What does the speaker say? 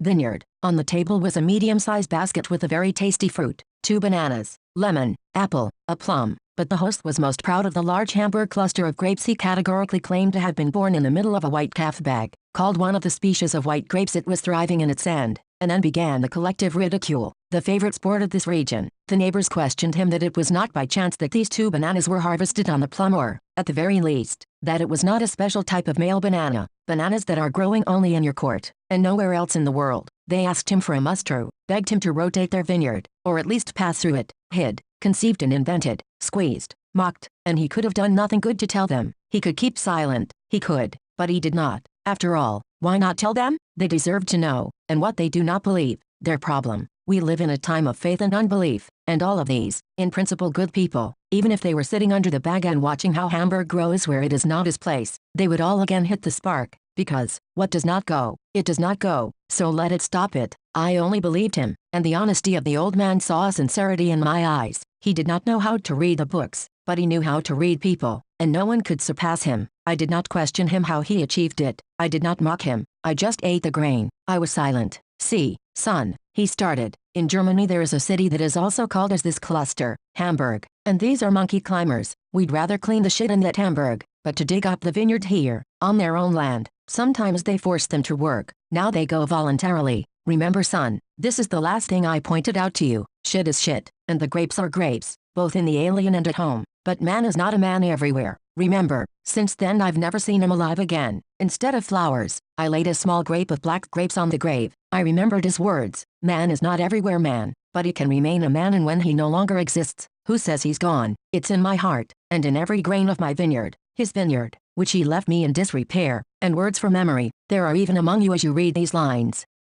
Vineyard. On the table was a medium-sized basket with a very tasty fruit, 2 bananas, lemon, apple, a plum, but the host was most proud of the large Hamburg cluster of grapes he categorically claimed to have been born in the middle of a white calf bag. Called one of the species of white grapes it was thriving in its sand, and then began the collective ridicule, the favorite sport of this region. The neighbors questioned him that it was not by chance that these 2 bananas were harvested on the plum or, at the very least, that it was not a special type of male banana, bananas that are growing only in your court, and nowhere else in the world. They asked him for a must-through, begged him to rotate their vineyard, or at least pass through it, hid, conceived and invented, squeezed, mocked, and he could have done nothing good to tell them. He could keep silent, he could, but he did not. After all, why not tell them? They deserve to know, and what they do not believe, their problem. We live in a time of faith and unbelief, and all of these, in principle good people, even if they were sitting under the bag and watching how Hamburg grows where it is not his place, they would all again hit the spark, because, what does not go, it does not go, so let it stop it. I only believed him, and the honesty of the old man saw sincerity in my eyes. He did not know how to read the books, but he knew how to read people, and no one could surpass him. I did not question him how he achieved it. I did not mock him. I just ate the grain. I was silent. See, son, he started. In Germany there is a city that is also called as this cluster, Hamburg, and these are monkey climbers. We'd rather clean the shit in that Hamburg, but to dig up the vineyard here, on their own land, sometimes they force them to work. Now they go voluntarily. Remember son, this is the last thing I pointed out to you. Shit is shit, and the grapes are grapes, both in the alien and at home. But man is not a man everywhere. Remember, since then I've never seen him alive again. Instead of flowers, I laid a small grape of black grapes on the grave. I remembered his words. Man is not everywhere man, but he can remain a man and when he no longer exists, who says he's gone? It's in my heart, and in every grain of my vineyard, his vineyard, which he left me in disrepair, and words from memory. There are even among you as you read these lines,